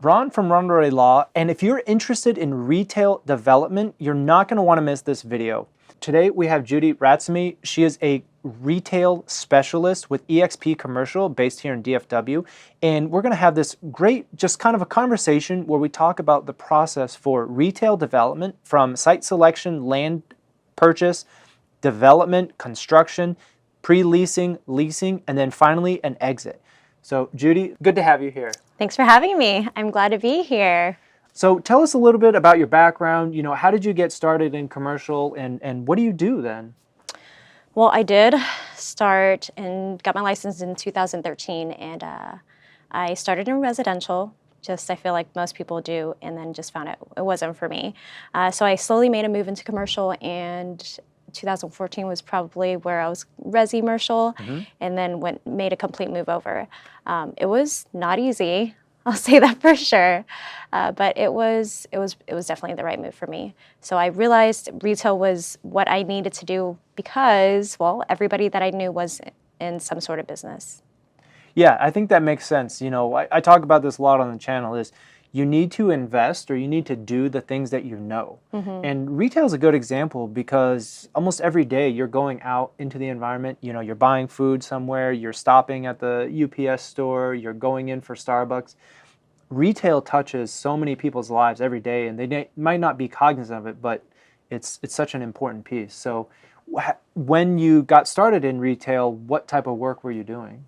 Ron from Ronald Law, and if you're interested in retail development, you're not going to want to miss this video. Today we have Judy Ratsamy. She is a retail specialist with eXp Commercial based here in DFW, and we're going to have this great just kind of a conversation where we talk about the process for retail development from site selection, land purchase, development, construction, pre-leasing, leasing, and then finally an exit. So Judy, good to have you here. Thanks for having me. I'm glad to be here. So tell us a little bit about your background. How did you get started in commercial and what do you do then? Well, I did start and got my license in 2013, and I started in residential, just I feel like most people do, and then just found out it wasn't for me. So I slowly made a move into commercial, and 2014 was probably where I was resi-mercial, and then made a complete move over. It was not easy, I'll say that for sure, but it was definitely the right move for me. So I realized retail was what I needed to do because, well, everybody that I knew was in some sort of business. Yeah, I think that makes sense. I talk about this a lot on the channel is you need to invest or you need to do the things that you know. And retail is a good example because almost every day you're going out into the environment, you're buying food somewhere, you're stopping at the UPS store, you're going in for Starbucks. Retail touches so many people's lives every day and they might not be cognizant of it, but it's such an important piece. So when you got started in retail, what type of work were you doing?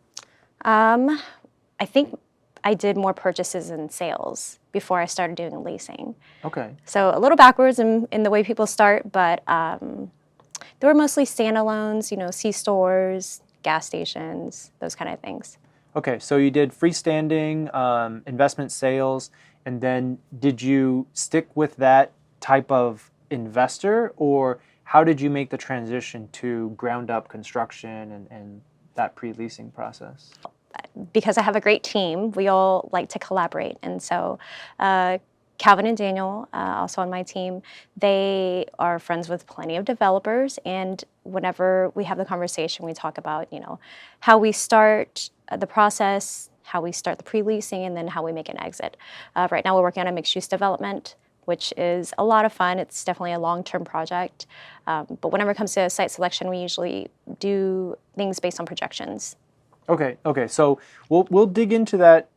I think I did more purchases and sales before I started doing leasing. Okay. So a little backwards in the way people start, but they were mostly standalones, C-stores, gas stations, those kind of things. Okay, so you did freestanding, investment sales, and then did you stick with that type of investor, or how did you make the transition to ground-up construction and that pre-leasing process? Because I have a great team, we all like to collaborate. And so Calvin and Daniel, also on my team, they are friends with plenty of developers. And whenever we have the conversation, we talk about, how we start the process, how we start the pre-leasing, and then how we make an exit. Right now we're working on a mixed-use development, which is a lot of fun. It's definitely a long-term project. But whenever it comes to site selection, we usually do things based on projections. Okay. So we'll dig into that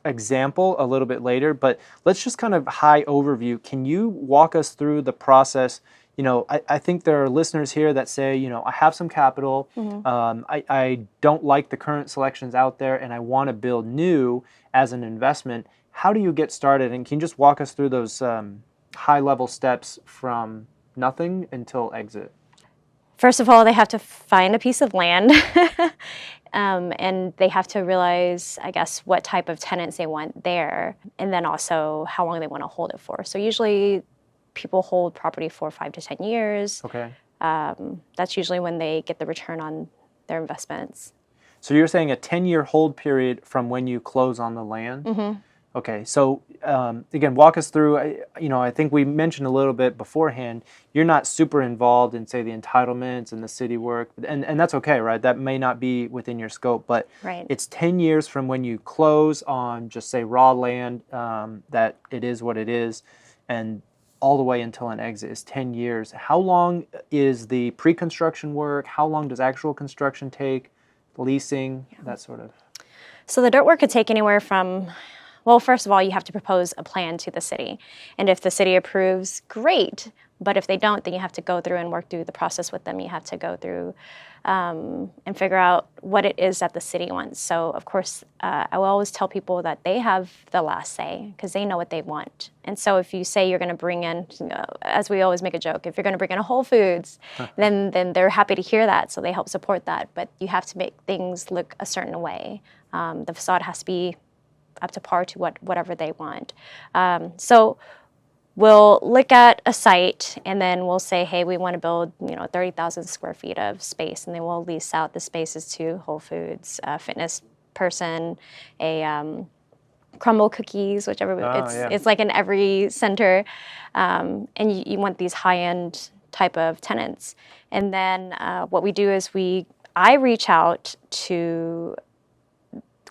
example a little bit later, but let's just kind of high overview. Can you walk us through the process? I think there are listeners here that say, I have some capital, I don't like the current selections out there, and I want to build new as an investment. How do you get started? And can you just walk us through those high-level steps from nothing until exit? First of all, they have to find a piece of land, and they have to realize, I guess, what type of tenants they want there, and then also how long they want to hold it for. So usually people hold property for 5 to 10 years. Okay. That's usually when they get the return on their investments. So you're saying a 10-year hold period from when you close on the land? Okay, so again, walk us through, I think we mentioned a little bit beforehand, you're not super involved in, say, the entitlements and the city work, and that's okay, right? That may not be within your scope, but It's 10 years from when you close on, just say, raw land, that it is what it is, and all the way until an exit is 10 years. How long is the pre-construction work? How long does actual construction take? Leasing, that sort of? So the dirt work could take anywhere from... Well, first of all, you have to propose a plan to the city. And if the city approves, great. But if they don't, then you have to go through and work through the process with them. You have to go through and figure out what it is that the city wants. So, of course, I will always tell people that they have the last say because they know what they want. And so if you say you're going to bring in, as we always make a joke, if you're going to bring in a Whole Foods, then they're happy to hear that. So they help support that. But you have to make things look a certain way. The facade has to be up to par to whatever they want. So we'll look at a site and then we'll say, hey, we want to build 30,000 square feet of space, and then we'll lease out the spaces to Whole Foods, a fitness person, a crumble cookies, whichever. It's like in every center, and you want these high-end type of tenants. And then what we do is I reach out to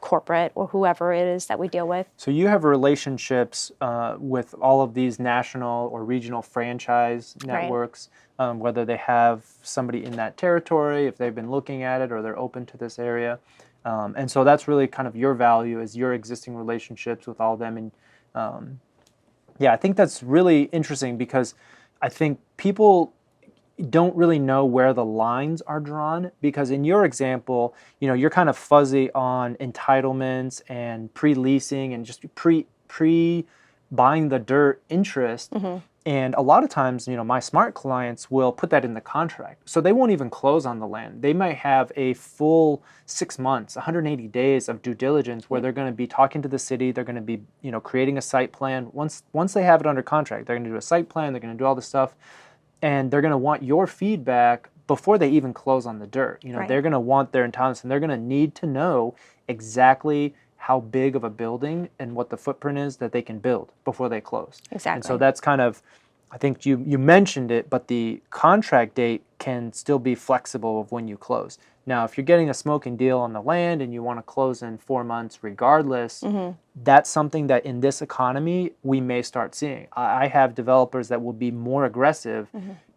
corporate or whoever it is that we deal with. So you have relationships with all of these national or regional franchise networks, whether they have somebody in that territory, if they've been looking at it, or they're open to this area. And so that's really kind of your value, is your existing relationships with all of them. And yeah, I think that's really interesting, because I think people don't really know where the lines are drawn, because in your example, you're kind of fuzzy on entitlements and pre-leasing and just pre-buying the dirt interest. And a lot of times, my smart clients will put that in the contract. So they won't even close on the land. They might have a full 6 months, 180 days of due diligence where they're going to be talking to the city. They're going to be, creating a site plan. Once they have it under contract, they're going to do a site plan. They're going to do all this stuff. And they're going to want your feedback before they even close on the dirt. They're going to want their entitlements, and they're going to need to know exactly how big of a building and what the footprint is that they can build before they close. Exactly. And so that's kind of, I think you mentioned it, but the contract date can still be flexible of when you close. Now, if you're getting a smoking deal on the land and you want to close in 4 months regardless, that's something that in this economy we may start seeing. I have developers that will be more aggressive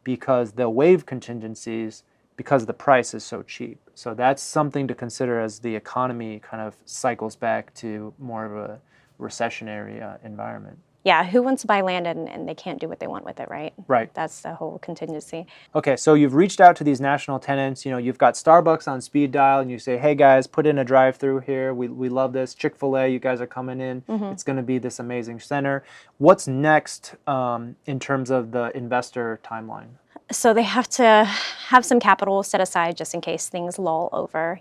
because they'll waive contingencies because the price is so cheap. So that's something to consider as the economy kind of cycles back to more of a recessionary environment. Yeah, who wants to buy land and they can't do what they want with it, right? Right. That's the whole contingency. Okay, so you've reached out to these national tenants. You've got Starbucks on speed dial, and you say, hey guys, put in a drive-through here. We love this. Chick-fil-A, you guys are coming in. It's going to be this amazing center. What's next in terms of the investor timeline? So they have to have some capital set aside just in case things lull over.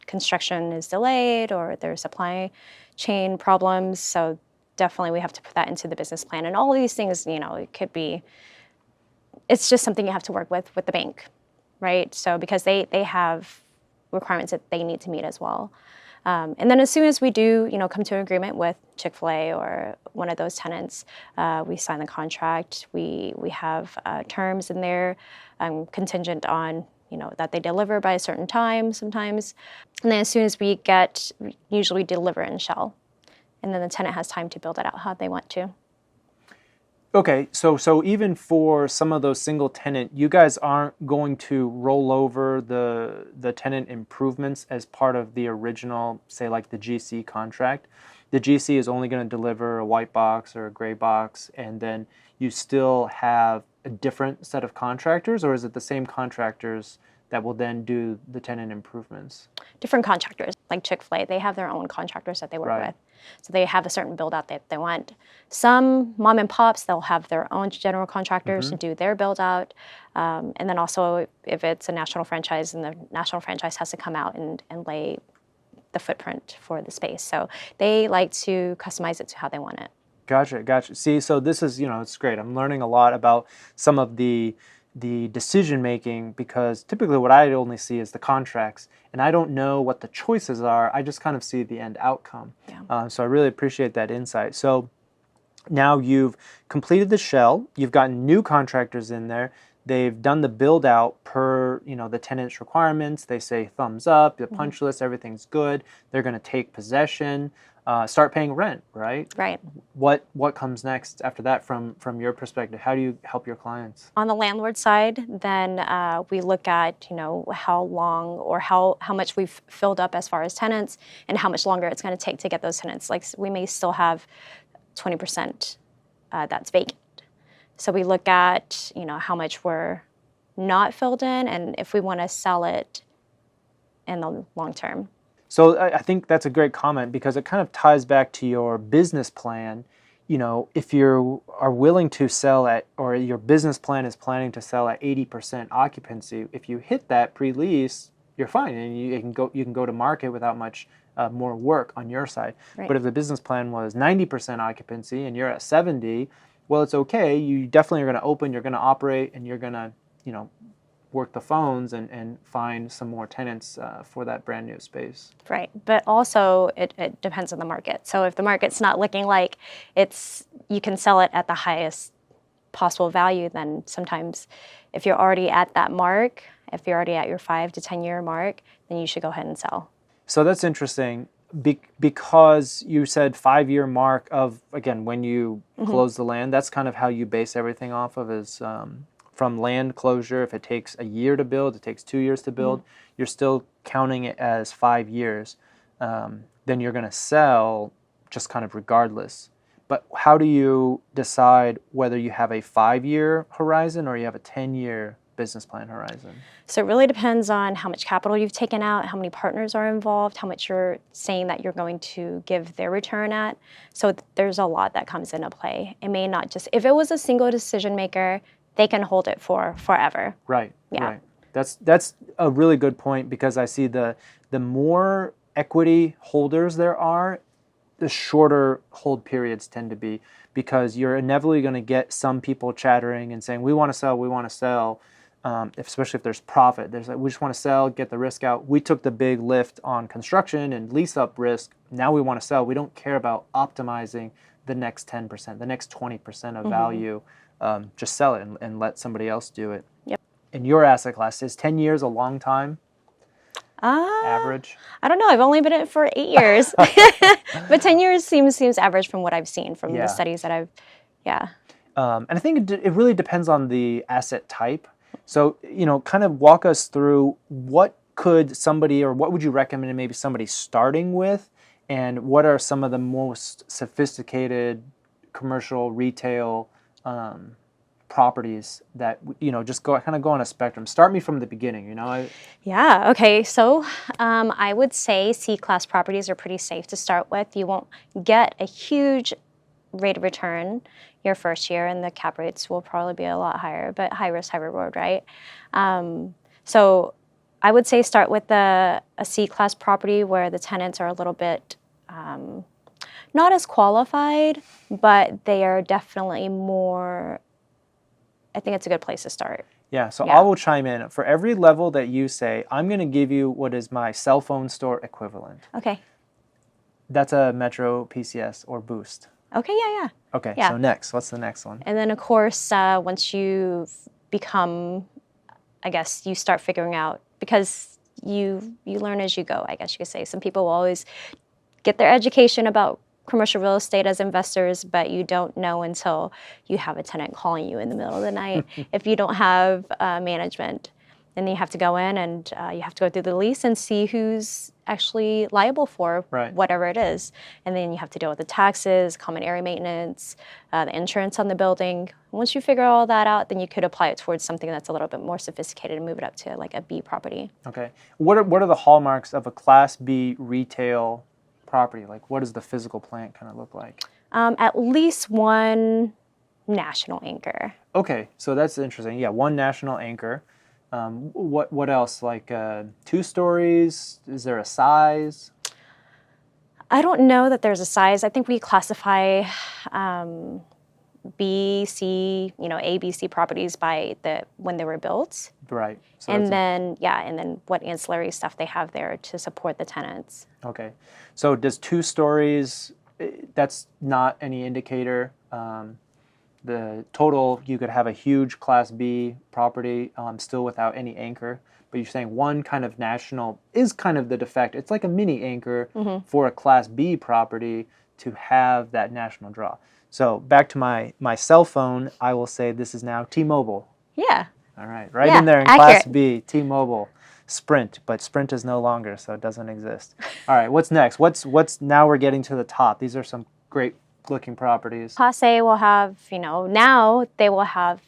Construction is delayed or there's supply chain problems. So definitely we have to put that into the business plan. And all of these things, it could be, it's just something you have to work with the bank, right? So because they have requirements that they need to meet as well. And then as soon as we do, come to an agreement with Chick-fil-A or one of those tenants, we sign the contract. We have terms in there contingent on, that they deliver by a certain time sometimes. And then as soon as we usually deliver in shell. And then the tenant has time to build it out how they want to. Okay, so even for some of those single tenant, you guys aren't going to roll over the tenant improvements as part of the original, say like the GC contract. The GC is only going to deliver a white box or a gray box, and then you still have a different set of contractors, or is it the same contractors that will then do the tenant improvements? Different contractors, like Chick-fil-A, they have their own contractors that they work with. So they have a certain build out that they want. Some mom and pops, they'll have their own general contractors to do their build out. And then also if it's a national franchise, and the national franchise has to come out and lay the footprint for the space. So they like to customize it to how they want it. Gotcha. See, so this is, it's great. I'm learning a lot about some of the decision making, because typically what I only see is the contracts, and I don't know what the choices are. I just kind of see the end outcome. So I really appreciate that insight. So now you've completed the shell, you've gotten new contractors in there, they've done the build out per the tenant's requirements. They say thumbs up, the punch list, everything's good. They're going to take possession. Start paying rent, right? Right. What comes next after that from your perspective? How do you help your clients? On the landlord side, then we look at how long or how much we've filled up as far as tenants, and how much longer it's going to take to get those tenants. Like we may still have 20% that's vacant. So we look at how much we're not filled in, and if we want to sell it in the long term. So I think that's a great comment, because it kind of ties back to your business plan. If you are willing to sell at, or your business plan is planning to sell at 80% occupancy, if you hit that pre-lease, you're fine, and you can go to market without much more work on your side. Right. But if the business plan was 90% occupancy and you're at 70, well, it's okay. You definitely are going to open, you're going to operate, and you're going to work the phones and find some more tenants for that brand new space. Right, but also it depends on the market. So if the market's not looking like you can sell it at the highest possible value, then sometimes if you're already at that mark, if you're already at your 5 to 10 year mark, then you should go ahead and sell. So that's interesting because you said 5-year mark of, again, when you close the land, that's kind of how you base everything off of is from land closure. If it takes a year to build, it takes 2 years to build, you're still counting it as 5 years. Then you're going to sell just kind of regardless. But how do you decide whether you have a 5-year horizon or you have a 10-year business plan horizon? So it really depends on how much capital you've taken out, how many partners are involved, how much you're saying that you're going to give their return at. So there's a lot that comes into play. It may not just, if it was a single decision maker, they can hold it for forever. Right. Yeah. Right. That's a really good point, because I see the more equity holders there are, the shorter hold periods tend to be, because you're inevitably going to get some people chattering and saying, we want to sell, especially if there's profit. There's like, we just want to sell, get the risk out. We took the big lift on construction and lease up risk. Now we want to sell. We don't care about optimizing the next 10%, the next 20% of value. Just sell it and let somebody else do it. Yep. In your asset class, is 10 years a long time? Average? I don't know. I've only been in it for 8 years. But 10 years seems average from what I've seen from the studies that I've, And I think it really depends on the asset type. So, kind of walk us through what would you recommend maybe somebody starting with, and what are some of the most sophisticated commercial retail properties that, just go on a spectrum. Start me from the beginning, Yeah, okay. So I would say C-class properties are pretty safe to start with. You won't get a huge rate of return your first year, and the cap rates will probably be a lot higher, but high risk, high reward, right? So I would say start with a C-class property where the tenants are a little bit not as qualified, but they are definitely more, I think it's a good place to start. Yeah, so I will chime in. For every level that you say, I'm going to give you what is my cell phone store equivalent. Okay. That's a Metro PCS or Boost. Okay, yeah. Okay, Yeah. So next, what's the next one? And then, of course, once you've become, I guess, you start figuring out, because you learn as you go, I guess you could say. Some people will always get their education about commercial real estate as investors, but you don't know until you have a tenant calling you in the middle of the night. If you don't have management, then you have to go in and you have to go through the lease and see who's actually liable for whatever it is. And then you have to deal with the taxes, common area maintenance, the insurance on the building. Once you figure all that out, then you could apply it towards something that's a little bit more sophisticated and move it up to like a B property. Okay. What are the hallmarks of a Class B retail property? Like, what does the physical plant kind of look like? At least one national anchor. Okay, so that's interesting. Yeah, one national anchor. What else? Like 2 stories? Is there a size? I don't know that there's a size. I think we classify B, C, A, B, C properties by when they were built. Right. So and then what ancillary stuff they have there to support the tenants. Okay. So does 2 stories, that's not any indicator. The total, you could have a huge Class B property still without any anchor. But you're saying one kind of national is kind of the defect. It's like a mini anchor for a Class B property to have that national draw. So back to my cell phone, I will say this is now T-Mobile. Yeah. All right. Right in there in accurate. Class B, T-Mobile. Sprint, but Sprint is no longer, so it doesn't exist. All right, what's next? What's now we're getting to the top. These are some great looking properties. Class A will have, now they will have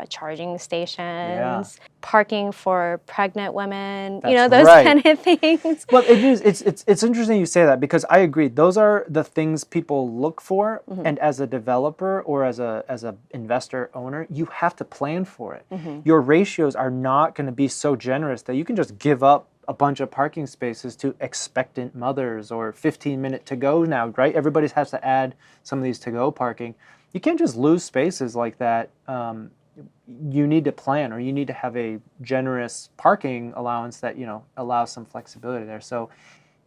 charging stations, parking for pregnant women, those kind of things. Well, it's interesting you say that, because I agree. Those are the things people look for, and as a developer or as a investor owner, you have to plan for it. Your ratios are not going to be so generous that you can just give up a bunch of parking spaces to expectant mothers or 15-minute to-go now, right? Everybody has to add some of these to-go parking. You can't just lose spaces like that. You need to plan, or you need to have a generous parking allowance that, allows some flexibility there. So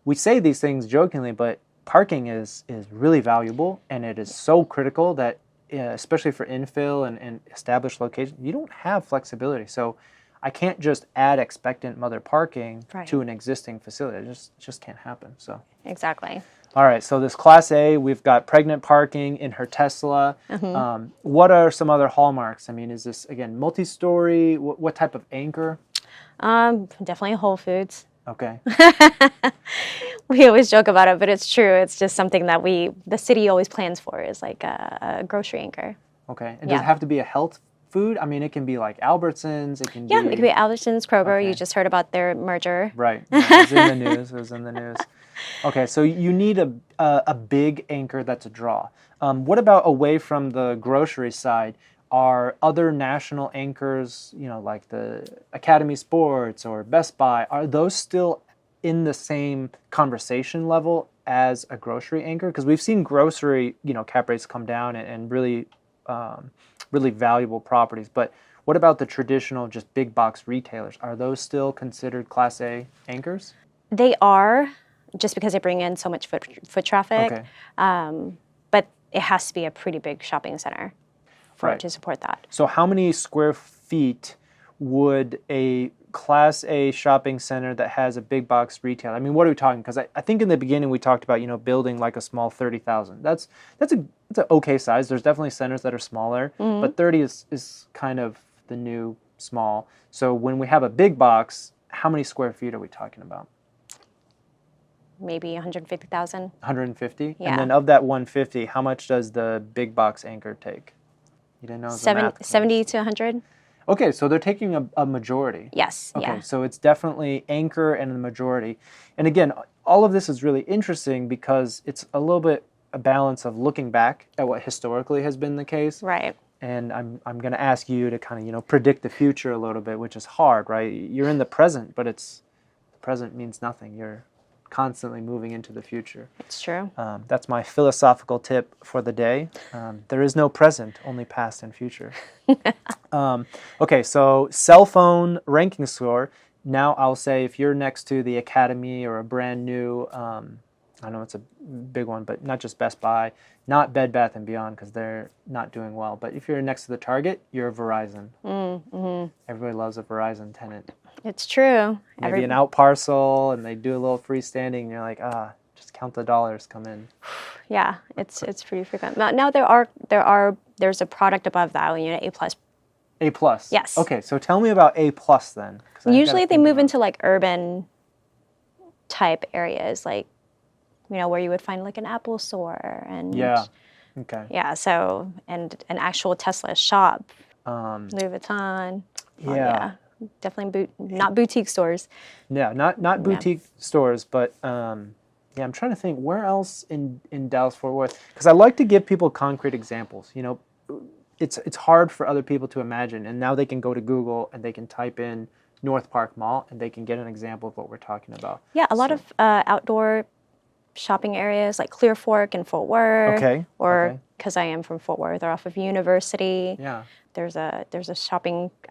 we say these things jokingly, but parking is really valuable, and it is so critical that, especially for infill and established locations, you don't have flexibility. So I can't just add expectant mother parking Right. to an existing facility. It just can't happen. So Exactly. all right, so this Class A, we've got pregnant parking in her Tesla. What are some other hallmarks? I mean, is this, again, multi-story? What type of anchor? Definitely Whole Foods. Okay. We always joke about it, but it's true. It's just something that the city always plans for, is like a grocery anchor. Okay. And does it have to be a health food? I mean, it can be like Albertsons. It can Yeah, be... it could be Albertsons, Kroger. Okay. You just heard about their merger. Right. It was in the news. It was in the news. Okay, so you need a big anchor that's a draw. What about away from the grocery side? Are other national anchors, like the Academy Sports or Best Buy, are those still in the same conversation level as a grocery anchor? Because we've seen grocery, cap rates come down and really, really valuable properties. But what about the traditional, just big box retailers? Are those still considered Class A anchors? They are, just because they bring in so much foot traffic. Okay. But it has to be a pretty big shopping center for it to support that. So how many square feet would a Class A shopping center that has a big box retail? I mean, what are we talking? Because I think in the beginning we talked about, building like a small 30,000. That's an okay size. There's definitely centers that are smaller, but 30 is kind of the new small. So when we have a big box, how many square feet are we talking about? Maybe 150,000. 150? Yeah. And then of that 150, how much does the big box anchor take? You didn't know the math. 70 to 100? Okay, so they're taking a majority. Yes, Okay, yeah. so it's definitely anchor and a majority. And again, all of this is really interesting because it's a little bit a balance of looking back at what historically has been the case. Right. And I'm going to ask you to kind of, predict the future a little bit, which is hard, right? You're in the present, but the present means nothing. You're constantly moving into the future. It's true. That's my philosophical tip for the day. There is no present, only past and future. Okay, so cell phone ranking score. Now I'll say if you're next to the Academy or a brand new, I know it's a big one, but not just Best Buy, not Bed Bath & Beyond because they're not doing well. But if you're next to the Target, you're a Verizon. Everybody loves a Verizon tenant. It's true. Maybe an out parcel, and they do a little freestanding, and you're like, just count the dollars come in. Yeah, it's pretty frequent. Now there's a product above that, A plus. A plus. Yes. Okay, so tell me about A plus then. Usually they move into like urban type areas, like where you would find like an Apple store and yeah. Okay. Yeah, so and an actual Tesla shop, Louis Vuitton. Yeah. Definitely not boutique stores. Yeah, not boutique stores, but I'm trying to think where else in Dallas-Fort Worth, because I like to give people concrete examples. It's hard for other people to imagine, and now they can go to Google and they can type in North Park Mall and they can get an example of what we're talking about. Yeah, a lot of outdoor shopping areas like Clear Fork and Fort Worth. Okay. Or because I am from Fort Worth, or off of University. Yeah. There's a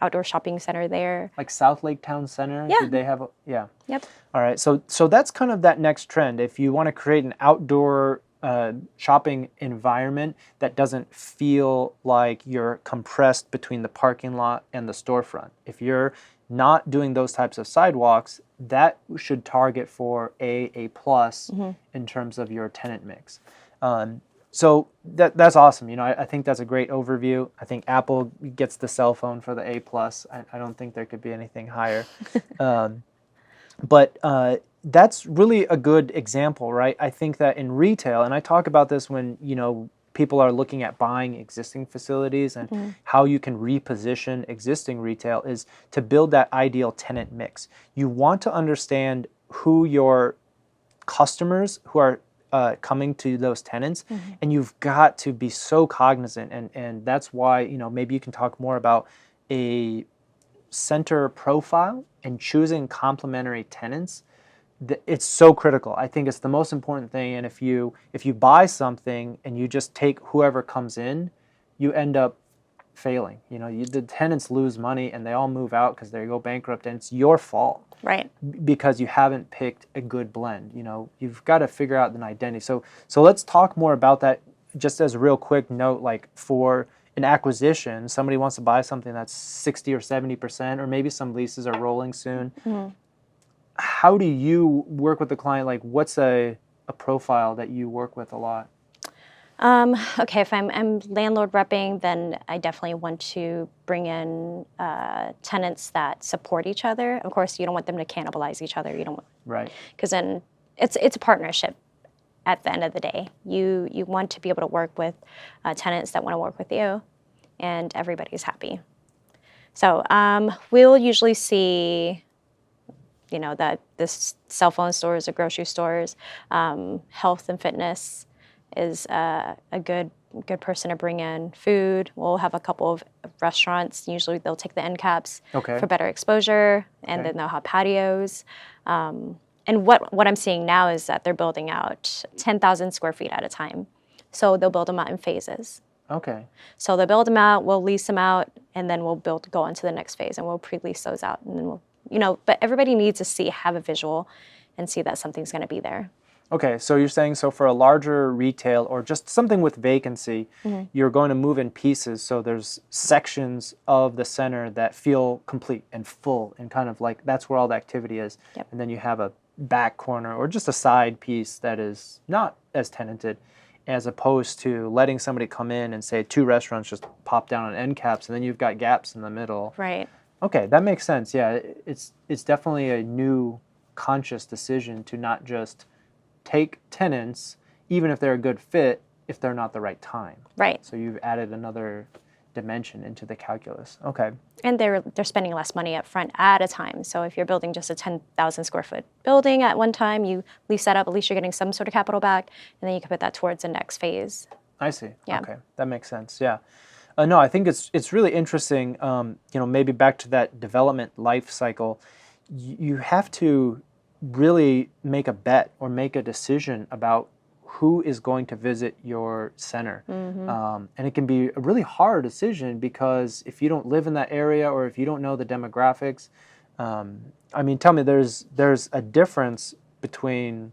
outdoor shopping center there. Like South Lake Town Center? Yeah. Did they have yeah. Yep. All right. So that's kind of that next trend. If you want to create an outdoor shopping environment that doesn't feel like you're compressed between the parking lot and the storefront. If you're not doing those types of sidewalks, that should target for A plus in terms of your tenant mix. So that's awesome. I think that's a great overview. I think Apple gets the cell phone for the A plus. I don't think there could be anything higher. But that's really a good example, right? I think that in retail, and I talk about this when, people are looking at buying existing facilities and how you can reposition existing retail is to build that ideal tenant mix. You want to understand who your customers who are coming to those tenants, and you've got to be so cognizant, and that's why maybe you can talk more about a center profile and choosing complementary tenants. It's so critical. I think it's the most important thing. And if you buy something and you just take whoever comes in, you end up failing. The tenants lose money and they all move out because they go bankrupt, and it's your fault. Right. Because you haven't picked a good blend. You've got to figure out an identity. So let's talk more about that. Just as a real quick note, like for an acquisition, somebody wants to buy something that's 60 or 70%, or maybe some leases are rolling soon. How do you work with the client? Like, what's a profile that you work with a lot? Okay, if I'm landlord repping, then I definitely want to bring in tenants that support each other. Of course, you don't want them to cannibalize each other. You don't want, Right. because then it's a partnership. At the end of the day, you want to be able to work with tenants that want to work with you, and everybody's happy. So we'll usually see, that this cell phone stores or grocery stores, health and fitness is a good person to bring in. Food, we'll have a couple of restaurants. Usually they'll take the end caps for better exposure, and then they'll have patios. And what I'm seeing now is that they're building out 10,000 square feet at a time. So they'll build them out in phases. Okay. So they'll build them out, we'll lease them out, and then we'll go on to the next phase, and we'll pre-lease those out. And then but everybody needs to have a visual and see that something's going to be there. Okay, so you're saying, so for a larger retail or just something with vacancy, you're going to move in pieces, so there's sections of the center that feel complete and full and kind of like that's where all the activity is. Yep. And then you have a back corner or just a side piece that is not as tenanted, as opposed to letting somebody come in and say 2 restaurants just pop down on end caps, and then you've got gaps in the middle. Right. Okay, that makes sense. Yeah, it's definitely a new conscious decision to not just take tenants, even if they're a good fit, if they're not the right time. Right. So you've added another dimension into the calculus. Okay. And they're spending less money up front at a time. So if you're building just a 10,000 square foot building at one time, you lease that up, at least you're getting some sort of capital back, and then you can put that towards the next phase. I see. Yeah. Okay, that makes sense. Yeah. No, I think it's really interesting. Maybe back to that development life cycle, you have to really make a bet or make a decision about who is going to visit your center. And it can be a really hard decision because if you don't live in that area or if you don't know the demographics, tell me, there's a difference between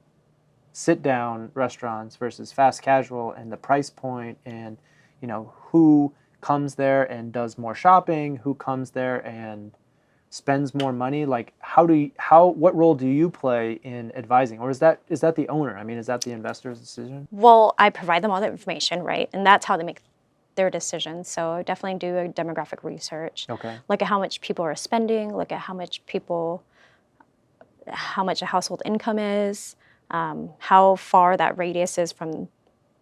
sit-down restaurants versus fast casual and the price point and, who comes there and does more shopping, who comes there and spends more money. Like, what role do you play in advising, or is that the owner? Is that the investor's decision? Well, I provide them all the information, right, and that's how they make their decisions. So I definitely do a demographic research. Okay. Look at how much people are spending. Look at how much a household income is, how far that radius is from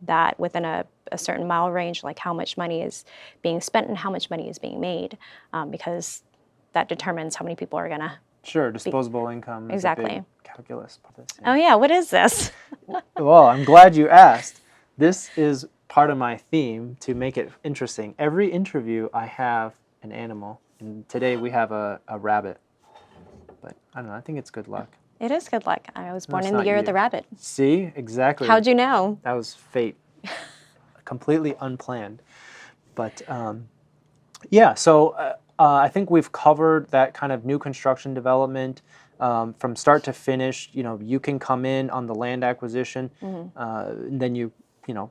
that within a certain mile range. Like how much money is being spent and how much money is being made, because that determines how many people are going to... Sure, disposable income is a big calculus. Oh yeah, what is this? Well, I'm glad you asked. This is part of my theme to make it interesting. Every interview I have an animal, and today we have a rabbit. But I don't know, I think it's good luck. It is good luck. I was born in the year of the rabbit. See, exactly. How'd you know? That was fate. Completely unplanned. But so... I think we've covered that kind of new construction development from start to finish. You can come in on the land acquisition, and then you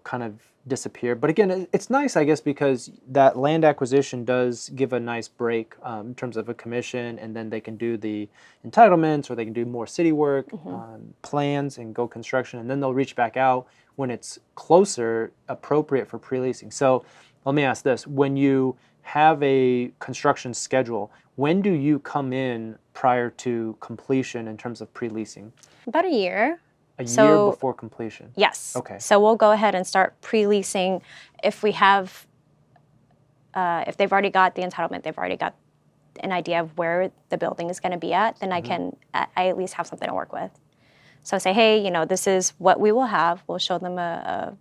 kind of disappear. But again, it's nice, I guess, because that land acquisition does give a nice break in terms of a commission, and then they can do the entitlements or they can do more city work, plans, and go construction, and then they'll reach back out when it's closer, appropriate for pre-leasing. So let me ask this. When you have a construction schedule, when do you come in prior to completion in terms of pre-leasing? About a year. A year before completion? Yes. Okay. So we'll go ahead and start pre-leasing if we have, if they've already got the entitlement, they've already got an idea of where the building is going to be at, then I at least have something to work with. So say, hey, this is what we will have. We'll show them a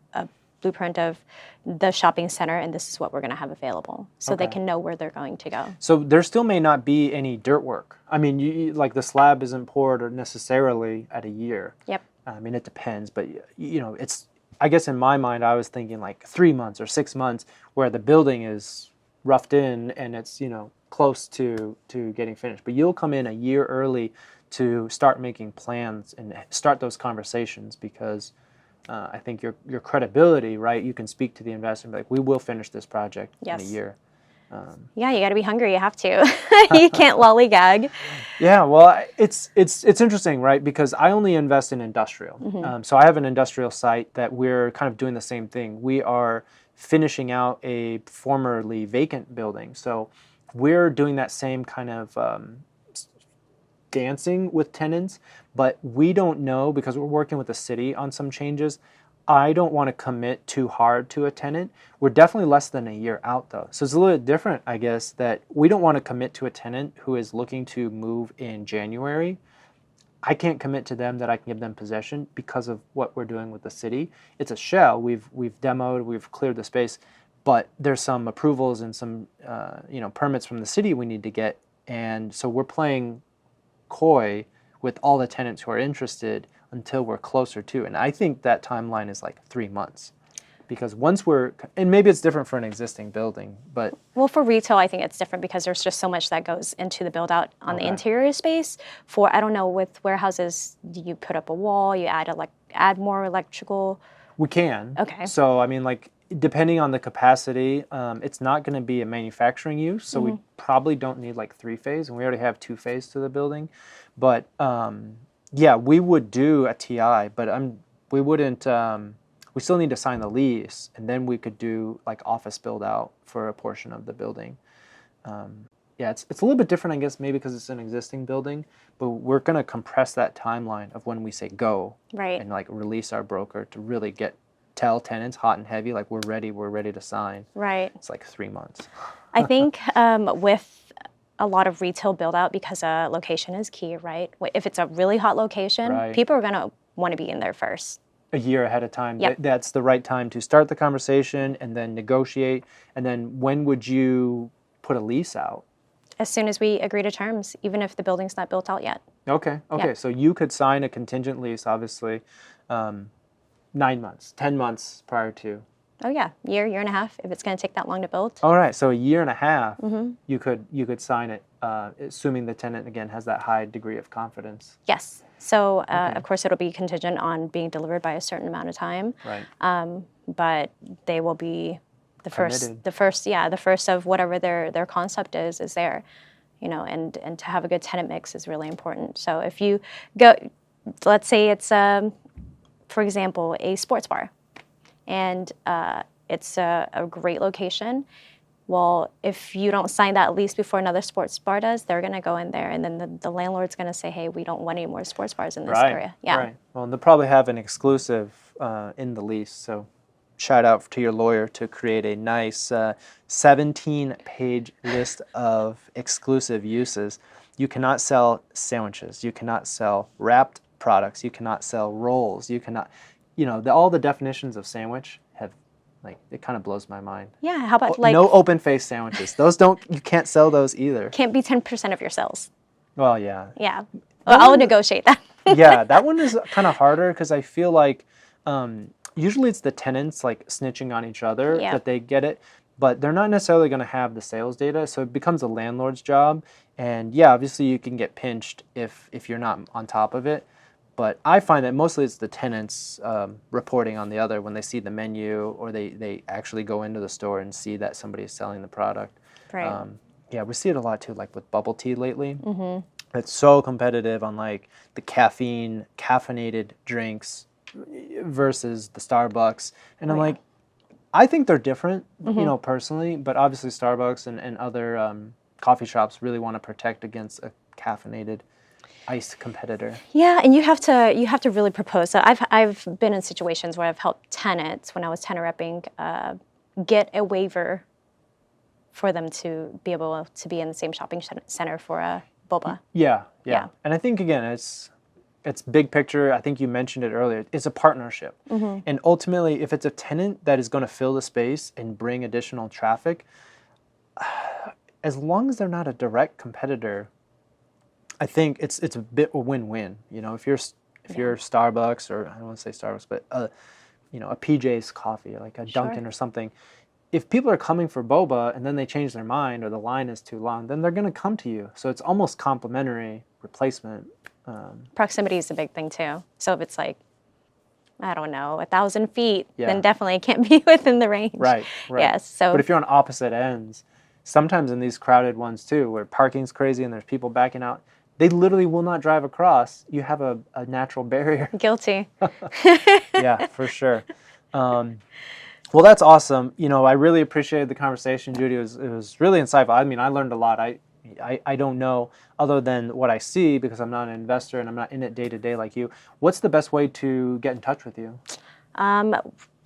blueprint of the shopping center, and this is what we're going to have available, so they can know where they're going to go. So there still may not be any dirt work. Like the slab isn't poured or necessarily at a year. Yep. It depends, but it's. I guess in my mind, I was thinking like 3 months or 6 months, where the building is roughed in and it's close to getting finished. But you'll come in a year early to start making plans and start those conversations because I think your credibility, right? You can speak to the investor and be like, we will finish this project in a year. Yeah, you got to be hungry. You have to. You can't lollygag. Yeah, well, it's interesting, right? Because I only invest in industrial. So I have an industrial site that we're kind of doing the same thing. We are finishing out a formerly vacant building. So we're doing that same kind of dancing with tenants, but we don't know because we're working with the city on some changes. I don't want to commit too hard to a tenant. We're definitely less than a year out though. So it's a little bit different, I guess, that we don't want to commit to a tenant who is looking to move in January. I can't commit to them that I can give them possession because of what we're doing with the city. It's a shell. We've demoed, we've cleared the space, but there's some approvals and some permits from the city we need to get. And so we're playing coy with all the tenants who are interested until we're closer to. And I think that timeline is like 3 months. Because once and maybe it's different for an existing building, but... Well, for retail, I think it's different because there's just so much that goes into the build out on the interior space. I don't know, with warehouses, do you put up a wall, you add more electrical? We can. Okay. So, I mean, like, depending on the capacity, it's not going to be a manufacturing use, so we probably don't need like 3-phase, and we already have 2-phase to the building. But yeah, we would do a TI, but we wouldn't. We still need to sign the lease, and then we could do like office build out for a portion of the building. Yeah, it's a little bit different, I guess, maybe because it's an existing building, but we're going to compress that timeline of when we say go, right, and like release our broker to really tell tenants hot and heavy, like we're ready to sign. Right. It's like 3 months. I think with a lot of retail build out, because location is key, right? If it's a really hot location, people are going to want to be in there first. A year ahead of time. Yep. That's the right time to start the conversation and then negotiate. And then when would you put a lease out? As soon as we agree to terms, even if the building's not built out yet. Okay. Yep. So you could sign a contingent lease, obviously, 9 months, 10 months prior to. Oh yeah, year and a half, if it's going to take that long to build. All right, so a year and a half, you could sign it, assuming the tenant, again, has that high degree of confidence. Yes. So, of course, it'll be contingent on being delivered by a certain amount of time. Right. But they will be the Committed. the first of whatever their concept is there, and to have a good tenant mix is really important. So if you go, let's say it's, for example, a sports bar, and it's a great location. Well, if you don't sign that lease before another sports bar does, they're going to go in there, and then the landlord's going to say, hey, we don't want any more sports bars in this area. Yeah. Right. Well, they'll probably have an exclusive in the lease, so shout out to your lawyer to create a nice 17-page list of exclusive uses. You cannot sell sandwiches. You cannot sell wrapped products. You cannot sell rolls. You cannot, all the definitions of sandwich have, it kind of blows my mind. Yeah, how about no open-faced sandwiches? You can't sell those either. Can't be 10% of your sales. Well, yeah. Yeah. Well, I'll negotiate that. Yeah, that one is kind of harder because I feel like usually it's the tenants snitching on each other that they get it, but they're not necessarily going to have the sales data, so it becomes a landlord's job. And yeah, obviously you can get pinched if you're not on top of it. But I find that mostly it's the tenants reporting on the other when they see the menu or they actually go into the store and see that somebody is selling the product. Right. Yeah, we see it a lot too, with bubble tea lately. Mm-hmm. It's so competitive on the caffeinated drinks versus the Starbucks. And I'm I think they're different, personally, but obviously Starbucks and other coffee shops really want to protect against a caffeinated iced competitor. Yeah, and you have to really propose. So I've been in situations where I've helped tenants when I was tenant repping get a waiver for them to be able to be in the same shopping center for a boba. Yeah. And I think again it's big picture. I think you mentioned it earlier. It's a partnership. Mm-hmm. And ultimately if it's a tenant that is going to fill the space and bring additional traffic, as long as they're not a direct competitor, I think it's a bit a win-win. If you're Starbucks, or I don't want to say Starbucks, but a PJ's coffee, like a Dunkin' or something. If people are coming for boba and then they change their mind or the line is too long, then they're going to come to you. So it's almost complementary replacement. Proximity is a big thing too. So if it's I don't know, 1,000 feet, Yeah. then definitely can't be within the range. Right. Yes. So, But if you're on opposite ends, sometimes in these crowded ones too, where parking's crazy and there's people backing out, they literally will not drive across. You have a natural barrier. guilty. Yeah, for sure. Well, that's awesome. I really appreciated the conversation, Judy. It was really insightful. I mean, I learned a lot. I don't know, other than what I see, because I'm not an investor and I'm not in it day to day like you. What's the best way to get in touch with you?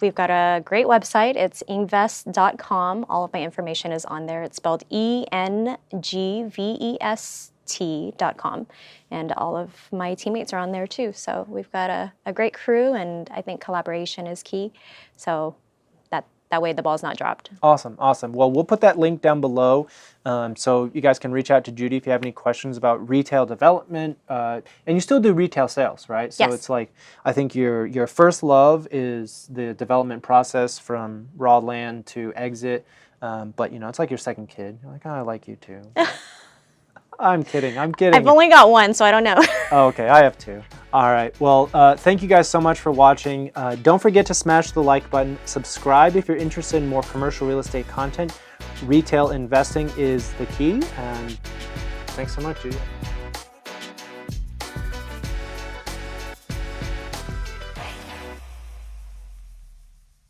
We've got a great website. It's engvest.com. All of my information is on there. It's spelled ENGVEST.com. And all of my teammates are on there too. So we've got a great crew, and I think collaboration is key. So that way the ball's not dropped. Awesome. Well, we'll put that link down below, so you guys can reach out to Judy if you have any questions about retail development. And you still do retail sales, right? So Yes. It's like, I think your first love is the development process from raw land to exit. But it's like your second kid. You're like, oh, I like you too. I'm kidding. I've only got one, so I don't know. Oh, okay, I have two. All right. Well, thank you guys so much for watching. Don't forget to smash the like button. Subscribe if you're interested in more commercial real estate content. Retail investing is the key. And thanks so much, Judy.